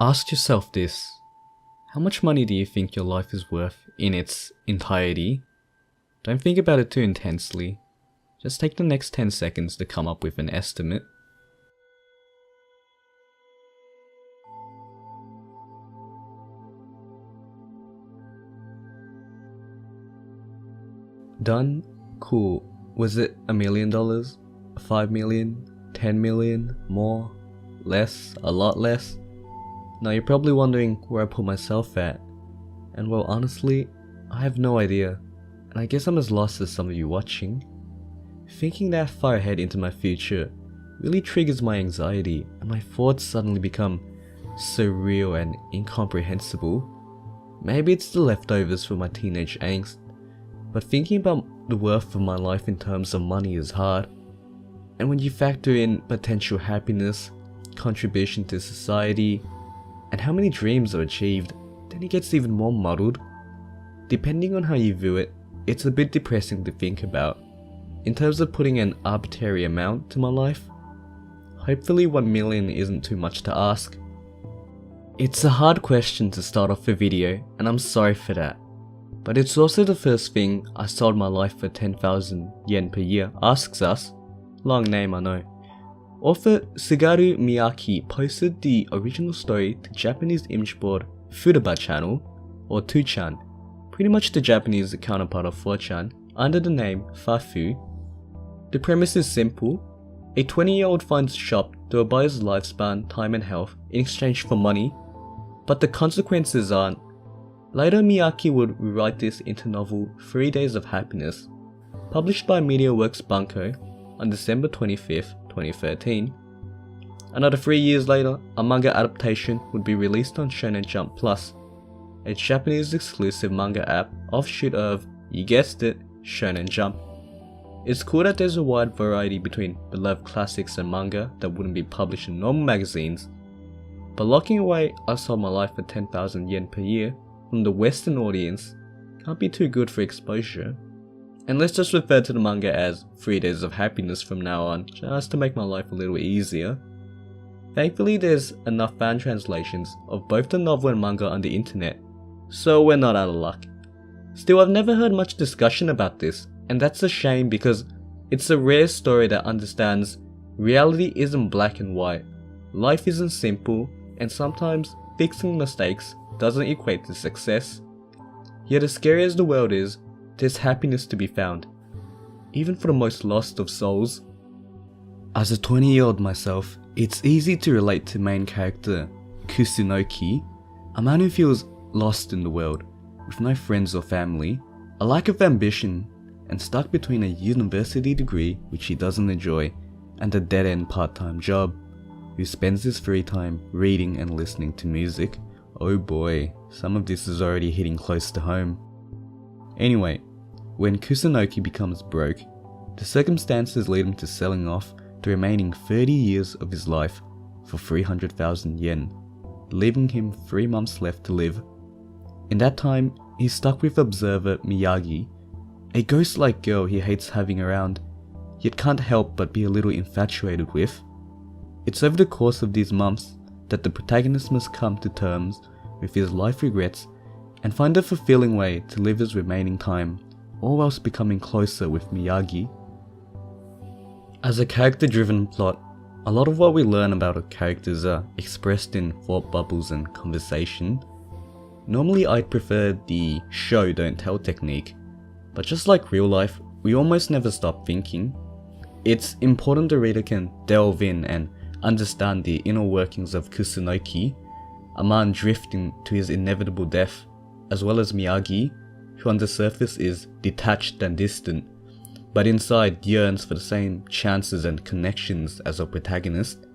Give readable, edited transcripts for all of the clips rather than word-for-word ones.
Ask yourself this. How much money do you think your life is worth in its entirety? Don't think about it too intensely. Just take the next 10 seconds to come up with an estimate. Done? Cool. Was it $1 million? 5 million? 10 million? More? Less? A lot less? Now you're probably wondering where I put myself at. And well, honestly, I have no idea. And I guess I'm as lost as some of you watching. Thinking that far ahead into my future really triggers my anxiety, and my thoughts suddenly become surreal and incomprehensible. Maybe it's the leftovers from my teenage angst, but thinking about the worth of my life in terms of money is hard. And when you factor in potential happiness, contribution to society, and how many dreams are achieved, then it gets even more muddled. Depending on how you view it, it's a bit depressing to think about. In terms of putting an arbitrary amount to my life, hopefully 1 million isn't too much to ask. It's a hard question to start off a video, and I'm sorry for that. But it's also the first thing I sold my life for 10,000 yen per year asks us. Long name, I know. Author Sugaru Miyake posted the original story to Japanese image board Futaba channel, or 2chan, pretty much the Japanese counterpart of 4chan, under the name Fafu. The premise is simple. A 20-year-old finds a shop that will buy his lifespan, time and health in exchange for money, but the consequences aren't. Later, Miyake would rewrite this into novel 3 Days of Happiness, published by MediaWorks Bunko on December 25th, 2013. Another 3 years later, a manga adaptation would be released on Shonen Jump Plus, a Japanese exclusive manga app offshoot of, you guessed it, Shonen Jump. It's cool that there's a wide variety between beloved classics and manga that wouldn't be published in normal magazines, but locking away I sold my life for 10,000 yen per year from the Western audience can't be too good for exposure. And let's just refer to the manga as 3 Days of Happiness from now on, just to make my life a little easier. Thankfully there's enough fan translations of both the novel and manga on the internet, so we're not out of luck. Still, I've never heard much discussion about this, and that's a shame because it's a rare story that understands reality isn't black and white, life isn't simple, and sometimes fixing mistakes doesn't equate to success. Yet as scary as the world is, there's happiness to be found, even for the most lost of souls. As a 20-year-old myself, it's easy to relate to main character Kusunoki, a man who feels lost in the world, with no friends or family, a lack of ambition, and stuck between a university degree which he doesn't enjoy and a dead-end part-time job, who spends his free time reading and listening to music. Oh boy, some of this is already hitting close to home. Anyway, when Kusunoki becomes broke, the circumstances lead him to selling off the remaining 30 years of his life for 300,000 yen, leaving him 3 months left to live. In that time, he's stuck with observer Miyagi, a ghost-like girl he hates having around, yet can't help but be a little infatuated with. It's over the course of these months that the protagonist must come to terms with his life regrets and find a fulfilling way to live his remaining time, all whilst becoming closer with Miyagi. As a character-driven plot, a lot of what we learn about our characters are expressed in thought bubbles and conversation. Normally I'd prefer the show don't tell technique, but just like real life, we almost never stop thinking. It's important the reader can delve in and understand the inner workings of Kusunoki, a man drifting to his inevitable death, as well as Miyagi, who on the surface is detached and distant, but inside yearns for the same chances and connections as our protagonist.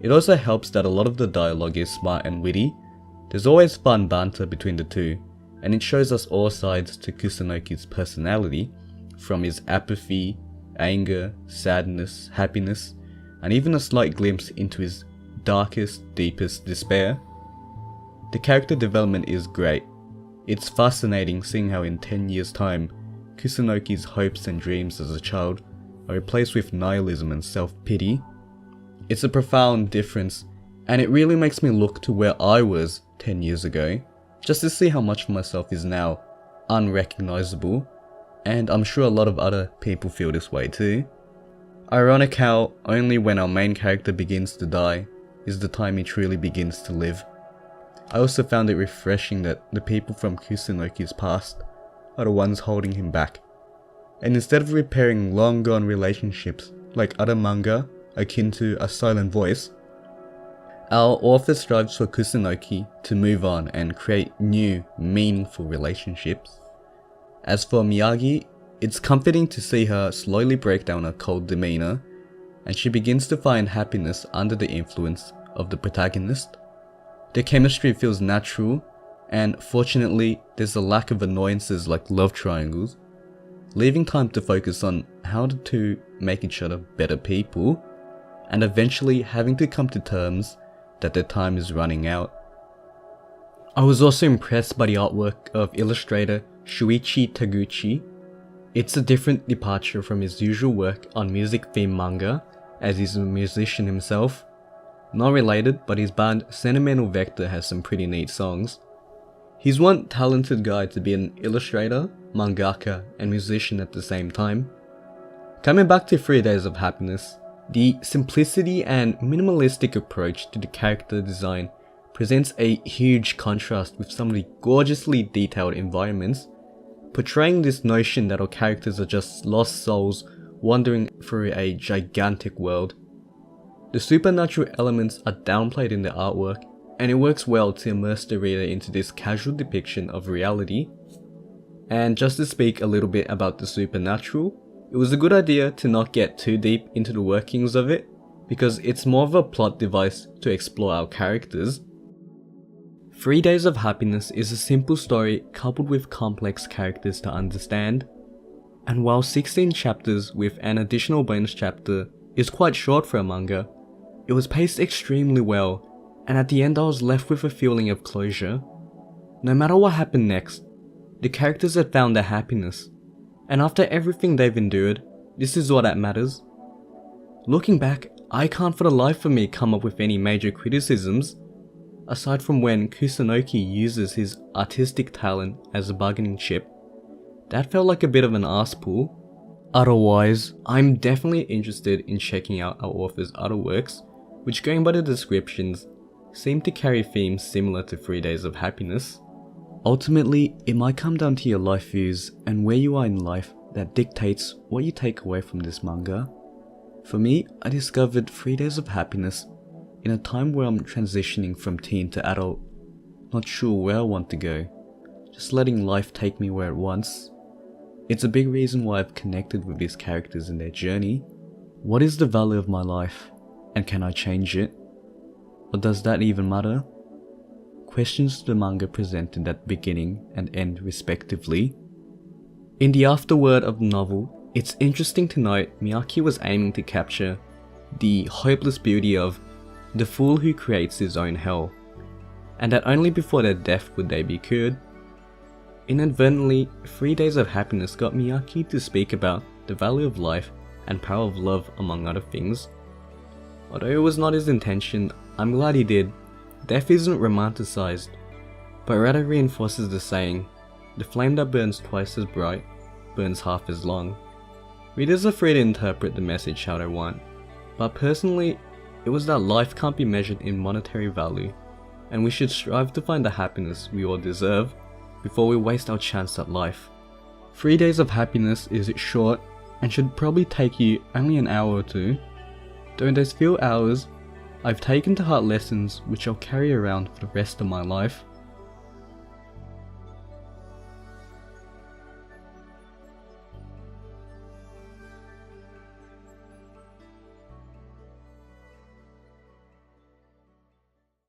It also helps that a lot of the dialogue is smart and witty. There's always fun banter between the two, and it shows us all sides to Kusunoki's personality, from his apathy, anger, sadness, happiness, and even a slight glimpse into his darkest, deepest despair. The character development is great. It's fascinating seeing how in 10 years' time, Kusunoki's hopes and dreams as a child are replaced with nihilism and self-pity. It's a profound difference, And it really makes me look to where I was 10 years ago, just to see how much of myself is now unrecognizable, and I'm sure a lot of other people feel this way too. Ironic how only when our main character begins to die is the time he truly begins to live. I also found it refreshing that the people from Kusunoki's past are the ones holding him back. And instead of repairing long gone relationships like other manga akin to A Silent Voice, our author strives for Kusunoki to move on and create new, meaningful relationships. As for Miyagi, it's comforting to see her slowly break down her cold demeanor, and she begins to find happiness under the influence of the protagonist. The chemistry feels natural, and fortunately, there's a lack of annoyances like love triangles, leaving time to focus on how the two make each other better people, and eventually having to come to terms that their time is running out. I was also impressed by the artwork of illustrator Shuichi Taguchi. It's a different departure from his usual work on music-themed manga, as he's a musician himself. Not related, but his band Sentimental Vector has some pretty neat songs. He's one talented guy to be an illustrator, mangaka, and musician at the same time. Coming back to 3 Days of Happiness, the simplicity and minimalistic approach to the character design presents a huge contrast with some of the gorgeously detailed environments, portraying this notion that our characters are just lost souls wandering through a gigantic world. The supernatural elements are downplayed in the artwork, and it works well to immerse the reader into this casual depiction of reality. And just to speak a little bit about the supernatural, it was a good idea to not get too deep into the workings of it, because it's more of a plot device to explore our characters. 3 Days of Happiness is a simple story coupled with complex characters to understand, and while 16 chapters with an additional bonus chapter is quite short for a manga, it was paced extremely well, and at the end I was left with a feeling of closure. No matter what happened next, the characters had found their happiness, and after everything they've endured, this is all that matters. Looking back, I can't for the life of me come up with any major criticisms, aside from when Kusunoki uses his artistic talent as a bargaining chip. That felt like a bit of an arse pull. Otherwise, I'm definitely interested in checking out our author's other works, which, going by the descriptions, seem to carry themes similar to 3 Days of Happiness. Ultimately, it might come down to your life views and where you are in life that dictates what you take away from this manga. For me, I discovered 3 Days of Happiness in a time where I'm transitioning from teen to adult, not sure where I want to go, just letting life take me where it wants. It's a big reason why I've connected with these characters in their journey. What is the value of my life, and can I change it? Or does that even matter? Questions the manga presented at beginning and end respectively. In the afterword of the novel, it's interesting to note Miyake was aiming to capture the hopeless beauty of the fool who creates his own hell, and that only before their death would they be cured. Inadvertently, 3 Days of Happiness got Miyake to speak about the value of life and power of love, among other things. Although it was not his intention, I'm glad he did. Death isn't romanticized, but rather reinforces the saying, the flame that burns twice as bright, burns half as long. Readers are free to interpret the message how they want, but personally, it was that life can't be measured in monetary value, and we should strive to find the happiness we all deserve before we waste our chance at life. 3 Days of Happiness is short and should probably take you only an hour or two. During those few hours, I've taken to heart lessons which I'll carry around for the rest of my life.